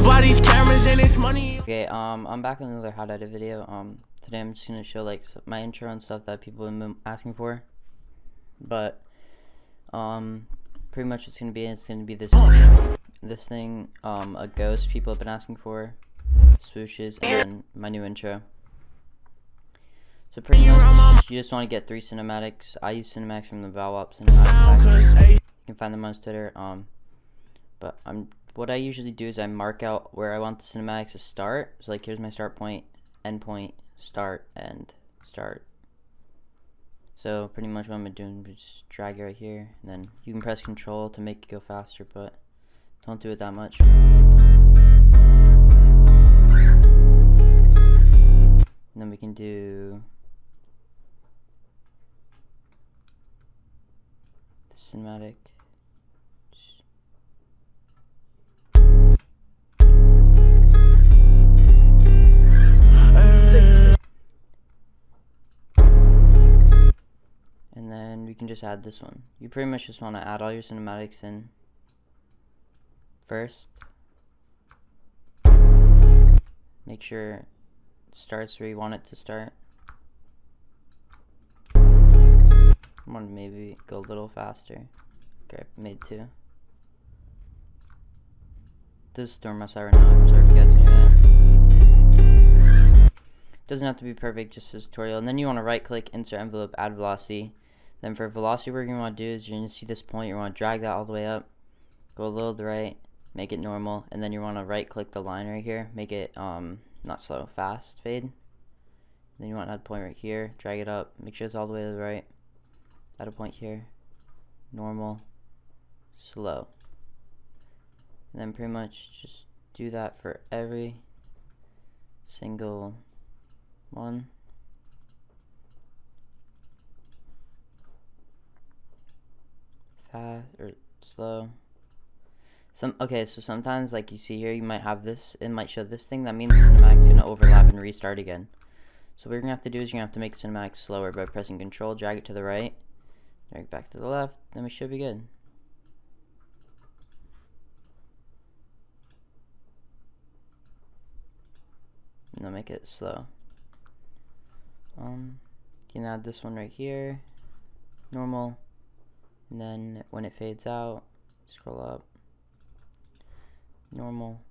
buy these cameras and it's money. Okay, I'm back with another how to edit video. Today I'm just gonna show like my intro and stuff that people have been asking for. But pretty much it's gonna be this thing, a ghost people have been asking for, swooshes, and my new intro. So pretty much you just want to get 3 cinematics. I use cinematics from the Valwap cinematics pack. You can find them on Twitter. But what I usually do is I mark out where I want the cinematics to start. So like here's my start point, end point, start, end, start. So pretty much what I'm doing is just drag it right here, and then you can press Control to make it go faster, but don't do it that much. And then we can do the cinematic. And then we can just add this one. You pretty much just want to add all your cinematics in first. Make sure it starts where you want it to start. I want to maybe go a little faster. Okay, made 2. This is storm outside right now. I'm sorry if you guys can hear that. Doesn't have to be perfect, just for this tutorial. And then you want to right click, insert envelope, add velocity. Then for velocity, what you're going to want to do is you're going to see this point. You want to drag that all the way up, go a little to the right, make it normal, and then you want to right click the line right here, make it not slow, fast, fade. Then you want to add a point right here, drag it up, make sure it's all the way to the right, add a point here, normal, slow. And then pretty much just do that for every single one. Fast or slow. Okay, so sometimes like you see here, you might have this, it might show this thing, that means the cinematic's gonna overlap and restart again. So what you're gonna have to do is you're gonna have to make the cinematic slower by pressing Control, drag it to the right, drag it back to the left, then we should be good. And then make it slow. You can add this one right here, normal. And then when it fades out, scroll up, normal,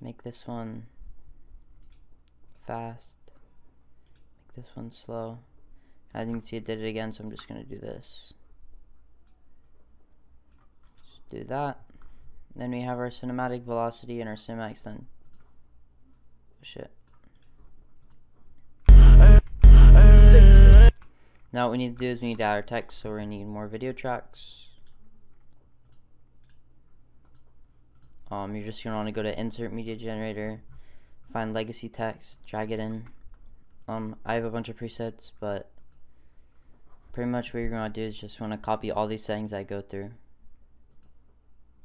make this one fast, make this one slow. As you can see, it did it again, so I'm just going to do this. Just do that. Then we have our cinematic velocity and our cinematics done. Oh shit. Now what we need to do is we need to add our text, so we're going to need more video tracks. You're just going to want to go to Insert Media Generator, find Legacy Text, drag it in. I have a bunch of presets, but pretty much what you're going to do is just want to copy all these settings I go through.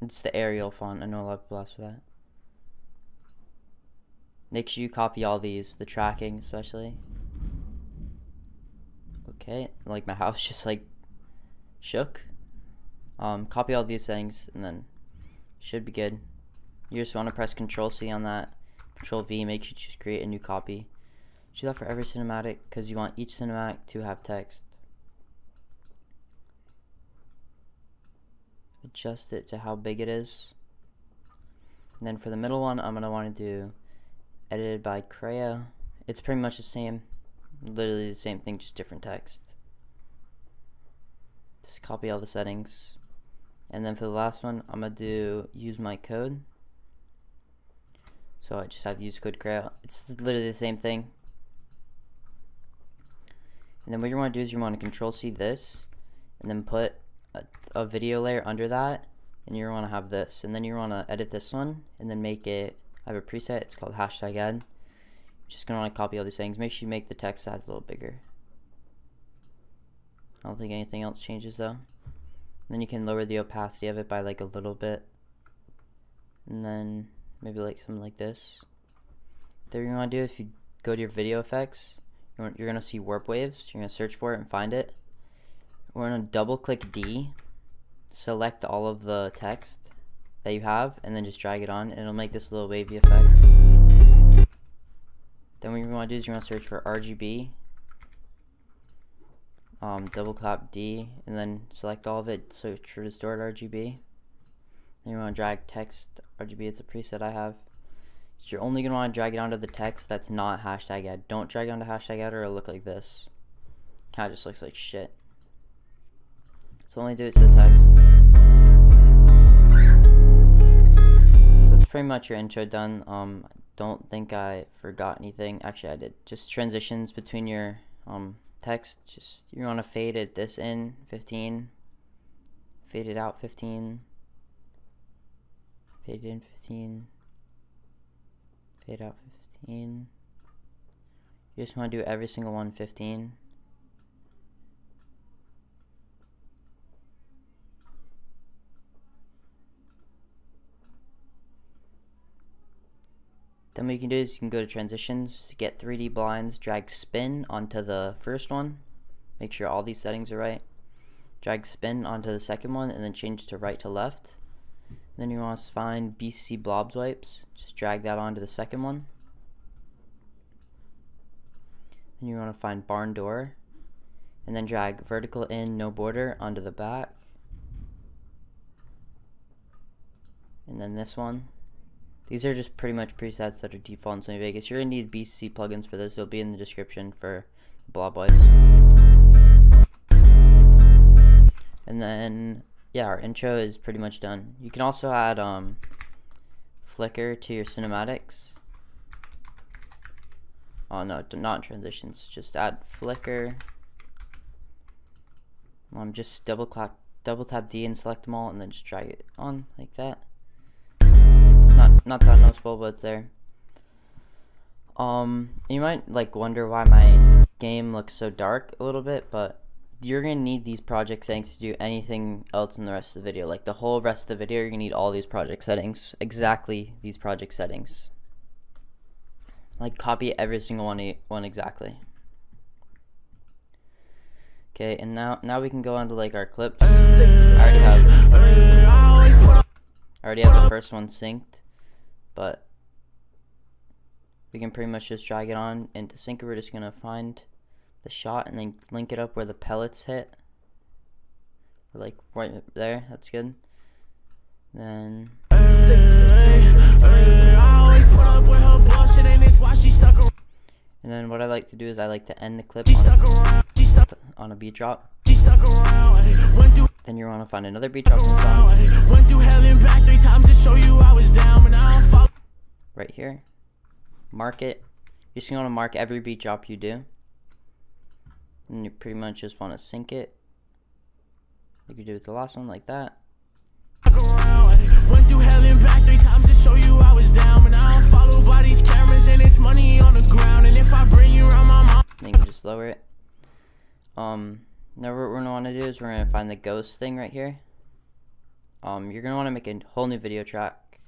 It's the Arial font, I know a lot of people ask for that. Make sure you copy all these, the tracking especially. Okay, like my house just like shook. Copy all these things and then should be good. You just want to press Control C on that, Control V, make sure you just create a new copy. Do that for every cinematic because you want each cinematic to have text. Adjust it to how big it is. And then for the middle one, I'm gonna want to do edited by Clerke. It's pretty much the same. Literally the same thing, just different text. Just copy all the settings. And then for the last one, I'm going to use my code. So I just have use code Clerke. It's literally the same thing. And then what you want to do is you want to Control C this, and then put a video layer under that, and you want to have this. And then you want to edit this one, and then make it, I have a preset, it's called #add. Just gonna want to copy all these things. Make sure you make the text size a little bigger. I don't think anything else changes though. And then you can lower the opacity of it by like a little bit, and then maybe like something like this. Then what you want to do is if you go to your video effects, you're gonna see warp waves. You're gonna search for it and find it. We're gonna double click D, select all of the text, that you have, and then just drag it on, and it'll make this little wavy effect. Then what you want to do is you want to search for RGB, double clap D, and then select all of it, search for stored RGB. Then you want to drag text RGB, it's a preset I have. So you're only going to want to drag it onto the text that's not hashtag ad. Don't drag it onto hashtag ad or it'll look like this. Kind of just looks like shit. So only do it to the text. So that's pretty much your intro done. Don't think I forgot anything. Actually I did. Just transitions between your text. Just you want to fade it this in 15, fade it out 15, fade in 15, fade out 15. You just want to do every single one 15. Then what you can do is you can go to transitions to get 3D blinds, drag spin onto the first one, make sure all these settings are right, drag spin onto the second one, and then change to right to left. Then you want to find BC blobs wipes, just drag that onto the second one. Then you want to find barn door, and then drag vertical in no border onto the back, and then this one. These are just pretty much presets that are default in Sony Vegas. You're going to need BC plugins for this. It'll be in the description for blob wipes. And then, yeah, our intro is pretty much done. You can also add flicker to your cinematics. Oh no, not transitions. Just add flicker. Just double tap D and select them all, and then just drag it on like that. Not that noticeable, but it's there. You might like wonder why my game looks so dark a little bit, but you're gonna need these project settings to do anything else in the rest of the video. Like the whole rest of the video, you're gonna need all these project settings, exactly these project settings. Like copy every single one exactly. Okay, and now we can go on to like our clips. I already have the first one synced. But we can pretty much just drag it on, and to sync it we're just going to find the shot and then link it up where the pellets hit. Or like right there, that's good. Then and then what I like to do is I like to end the clip on a beat drop. Then you want to find another beat drop in the song. Right here. Mark it. You're just going to mark every beat drop you do. And you pretty much just want to sync it. Like you do with the last one, like that. Then you can just lower it. Now what we're going to want to do is we're going to find the ghost thing right here. You're going to want to make a whole new video track.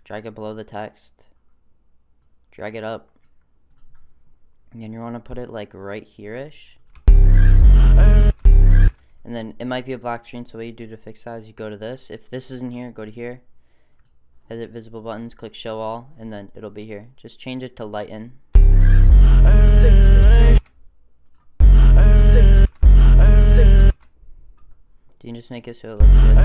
Drag it below the text. Drag it up. And then you want to put it like right here-ish. And then it might be a black screen, so what you do to fix that is you go to this. If this isn't here, go to here. Edit visible buttons, click show all, and then it'll be here. Just change it to lighten. You can just make it so it looks good.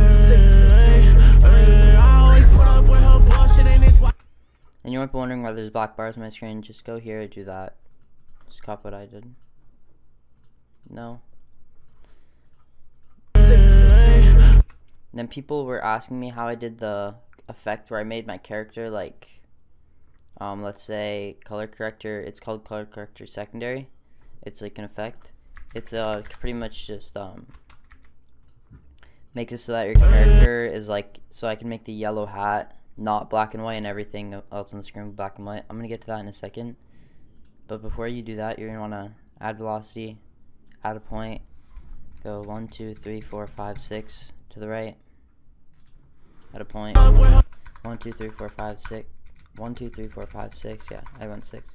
And you might be wondering why there's black bars on my screen. Just go here and do that. Just copy what I did. No. And then people were asking me how I did the effect where I made my character like, let's say color corrector. It's called color corrector secondary. It's like an effect. It's pretty much just make it so that your character is like, so I can make the yellow hat not black and white and everything else on the screen black and white. I'm gonna get to that in a second, but before you do that, you're gonna want to add velocity, add a point, go 1 2 3 4 5 6 to the right, add a point, 1 2 3 4 5 6, 1 2 3 4 5 6, yeah, I went 6.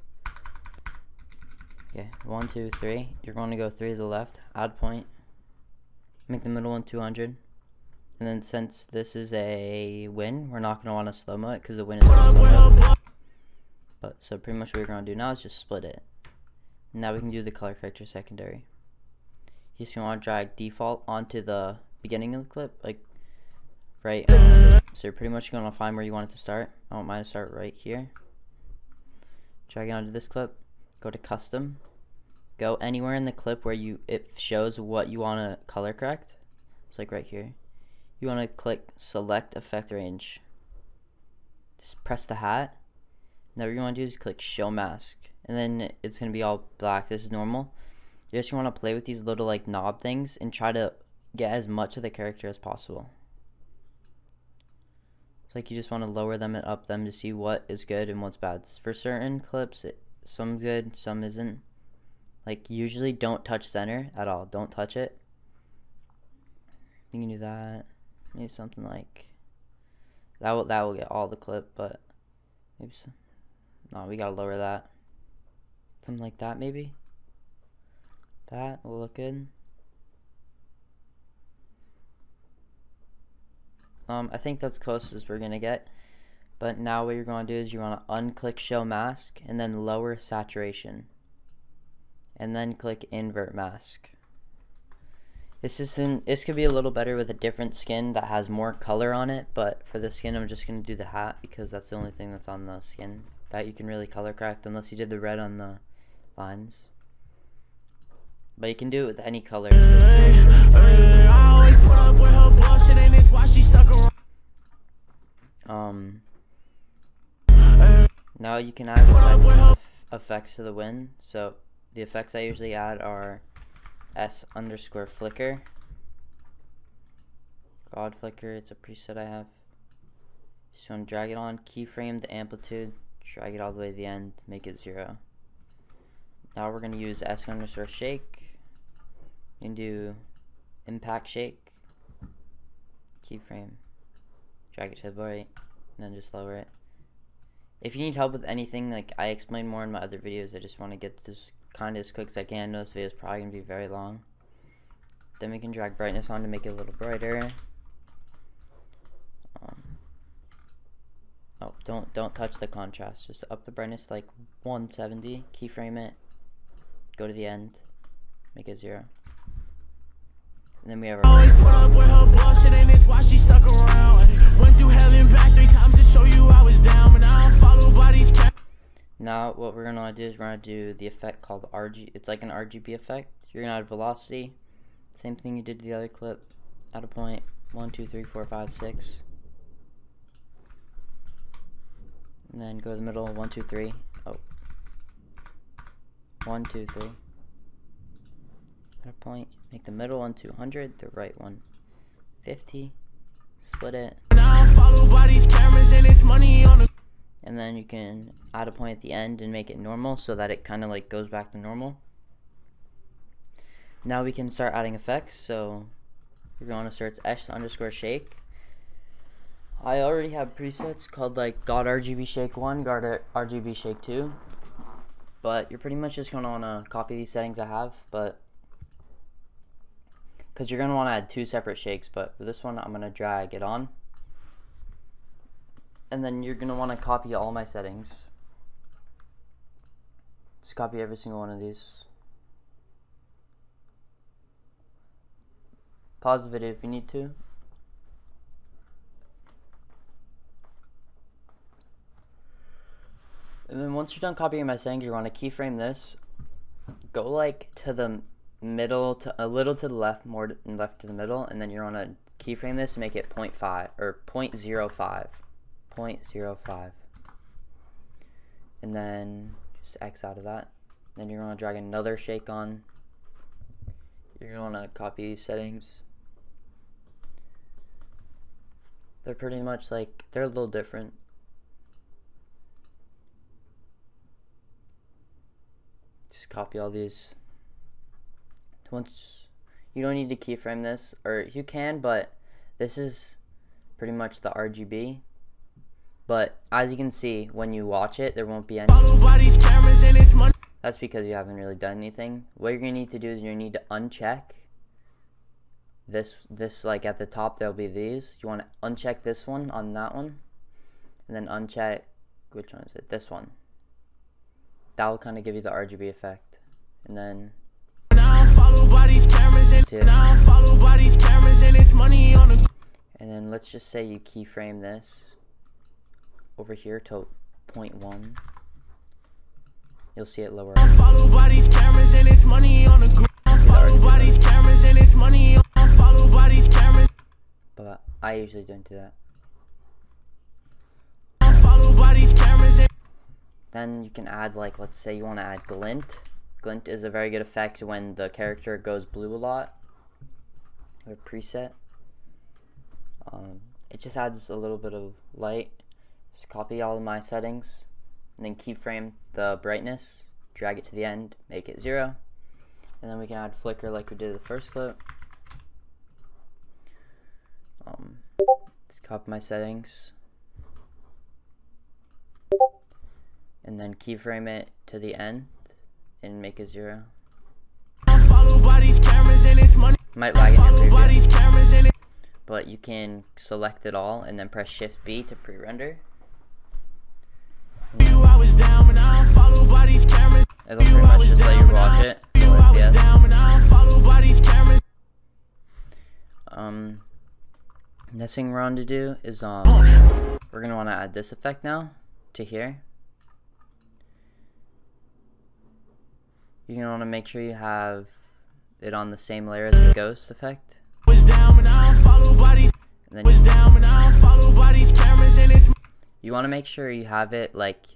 Okay, 1 2 3, you're going to go 3 to the left, add point, make the middle one 200, And then since this is a win, we're not going to want to slow-mo it because the win is going to slow-mo. But so pretty much what we're going to do now is just split it. Now we can do the color corrector secondary. You just want to drag default onto the beginning of the clip, like right. So you're pretty much going to find where you want it to start. I want mine to start right here. Drag it onto this clip. Go to custom. Go anywhere in the clip where it shows what you want to color correct. It's like right here. You want to click select effect range. Just press the hat. Now what you want to do is click show mask, and then it's going to be all black. This is normal. You just want to play with these little like knob things and try to get as much of the character as possible. It's like you just want to lower them and up them to see what is good and what's bad. For certain clips, some good, some isn't. Like usually don't touch center at all. Don't touch it. You can do that. Maybe something like that will get all the clip, but maybe some, no, we gotta lower that. Something like that maybe. That will look good. I think that's close as we're gonna get. But now what you're gonna do is you wanna unclick show mask and then lower saturation. And then click invert mask. This could be a little better with a different skin that has more color on it, but for this skin I'm just gonna do the hat because that's the only thing that's on the skin that you can really color correct unless you did the red on the lines. But you can do it with any color. Now you can add effects to the win. So the effects I usually add are S_flicker, God flicker. It's a preset I have. Just want to drag it on, keyframe the amplitude, drag it all the way to the end, make it 0. Now we're going to use S_shake. You can do impact shake, keyframe, drag it to the right, and then just lower it. If you need help with anything, like I explain more in my other videos, I just want to get this kind of as quick as I can. I know this video is probably going to be very long. Then we can drag brightness on to make it a little brighter. Oh, don't touch the contrast. Just up the brightness like 170. Keyframe it. Go to the end. Make it 0. And then we have our always put up with her bullshit, and it's why she stuck around. Went through hell and back 3 times to show you I was down, but I don't follow bodies. Now what we're gonna do is we're gonna do the effect called RG. It's like an RGB effect. You're gonna add velocity. Same thing you did to the other clip. Add a point. 1, 2, 3, 4, 5, 6. And then go to the middle. 1, 2, 3. Oh. 1, 2, 3. Add a point. Make the middle one 200. The right one 50. Split it. And then you can add a point at the end and make it normal so that it kind of like goes back to normal. Now we can start adding effects. So we're going to search S_shake. I already have presets called like God RGB Shake 1, God RGB Shake 2. But you're pretty much just going to want to copy these settings I have, but because you're going to want to add 2 separate shakes. But for this one I'm going to drag it on. And then you're going to want to copy all my settings. Just copy every single one of these. Pause the video if you need to. And then once you're done copying my settings, you want to keyframe this. Go like to the middle, to a little to the left, more left to the middle, and then you want to keyframe this and make it 0.5 or 0.05. 0.05, and then just X out of that. Then you're going to drag another shake on. You're going to copy these settings. They're pretty much like, they're a little different. Just copy all these. Once you don't need to keyframe this, or you can, but this is pretty much the RGB. But as you can see, when you watch it, there won't be any. That's because you haven't really done anything. What you're going to need to do is you need to uncheck this like at the top there'll be these. You want to uncheck this one on that one, and then uncheck, which one is it? This one. That will kind of give you the RGB effect, and then and then let's just say you keyframe this over here to 0.1. You'll see it lower. But I usually don't do that. Then you can add, like, let's say you want to add glint. Glint is a very good effect when the character goes blue a lot. Or preset. It just adds a little bit of light. Just copy all of my settings, and then keyframe the brightness, drag it to the end, make it 0, and then we can add flicker like we did the first clip. Just copy my settings, and then keyframe it to the end and make it 0. Might lag in your preview, but you can select it all and then press Shift B to pre-render. It'll pretty much just let you watch it. Next thing we're on to do is we're gonna want to add this effect now to here. You're gonna want to make sure you have it on the same layer as the ghost effect. And then you want to make sure you have it like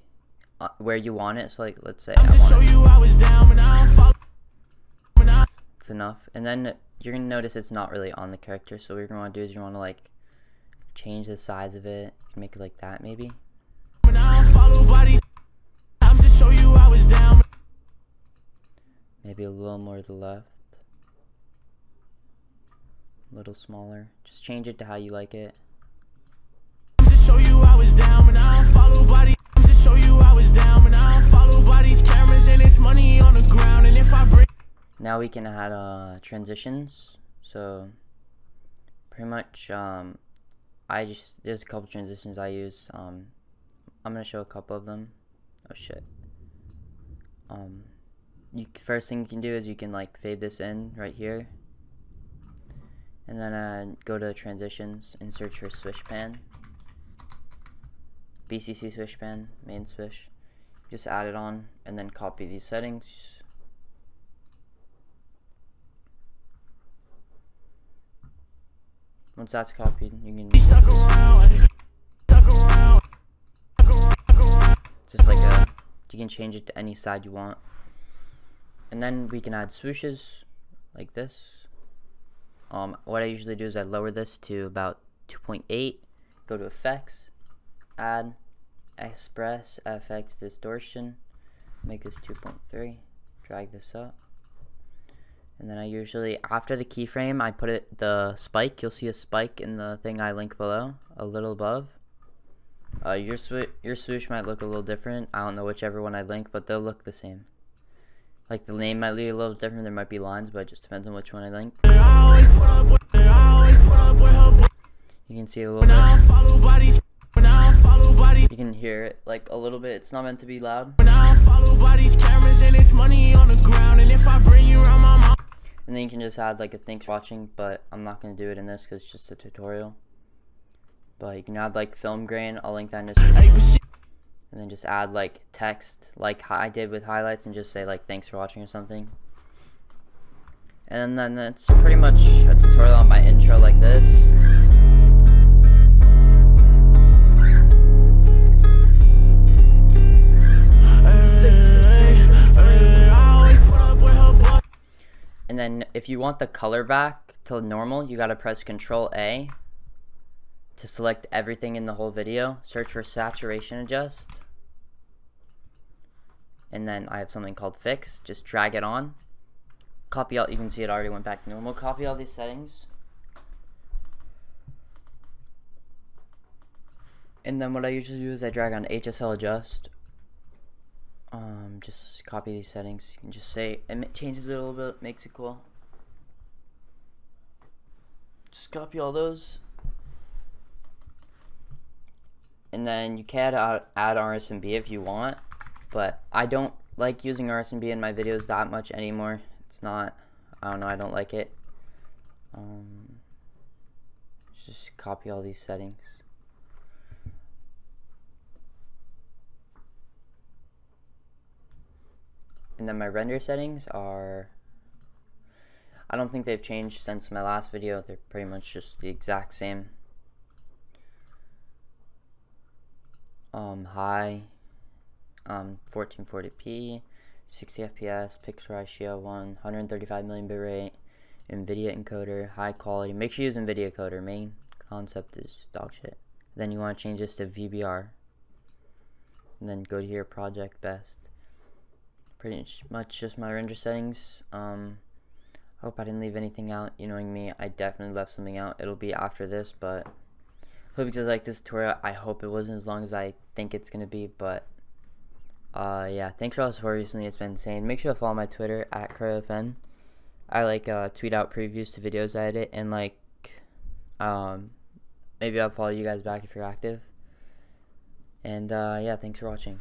where you want it. So like, let's say I want it. It's enough. And then you're gonna notice it's not really on the character. So what you're gonna want to do is you want to like change the size of it. You can make it like that maybe. Maybe a little more to the left. A little smaller. Just change it to how you like it. Now we can add transitions. So pretty much there's a couple transitions I use. I'm gonna show a couple of them. Oh shit. First thing you can do is you can like fade this in right here, and then go to transitions and search for swish pan, BCC swish pan, main swish. Just add it on and then copy these settings. Once that's copied, you can just like you can change it to any side you want. And then we can add swooshes like this. What I usually do is I lower this to about 2.8, go to effects, add express FX distortion, make this 2.3, drag this up. And then I usually, after the keyframe, I put the spike. You'll see a spike in the thing I link below, a little above. Your swoosh might look a little different. I don't know whichever one I link, but they'll look the same. Like the name might be a little different, there might be lines, but it just depends on which one I link. You can see it a little bit. You can hear it like a little bit, it's not meant to be loud. And then you can just add like a thanks for watching, but I'm not going to do it in this because it's just a tutorial. But you can add like film grain, I'll link that in this. And then just add like text like I did with highlights and just say like thanks for watching or something. And then that's pretty much a tutorial on my intro like this. And then if you want the color back to normal, you gotta press Control A to select everything in the whole video. Search for saturation adjust. And then I have something called fix. Just drag it on. Copy all, you can see it already went back to normal. Copy all these settings. And then what I usually do is I drag on HSL adjust. Just copy these settings. You can just say, and it changes it a little bit, makes it cool. copy all those. And then you can add RSMB if you want, but I don't like using RSMB in my videos that much anymore. It's not, I don't know, I don't like it. Just copy all these settings. And then my render settings are, I don't think they've changed since my last video. They're pretty much just the exact same. High, 1440p, 60 fps, pixel ratio 135 million bitrate, NVIDIA encoder, high quality. Make sure you use NVIDIA encoder. Main concept is dog shit. Then you want to change this to VBR, and then go to your project best. Pretty much just my render settings. Hope I didn't leave anything out. You knowing me, I definitely left something out. It'll be after this, but hope you guys like this tutorial. I hope it wasn't as long as I think it's gonna be, but yeah, thanks for all the support recently. It's been insane. Make sure to follow my Twitter at CurlyFN. I tweet out previews to videos I edit, and maybe I'll follow you guys back if you're active. And yeah, thanks for watching.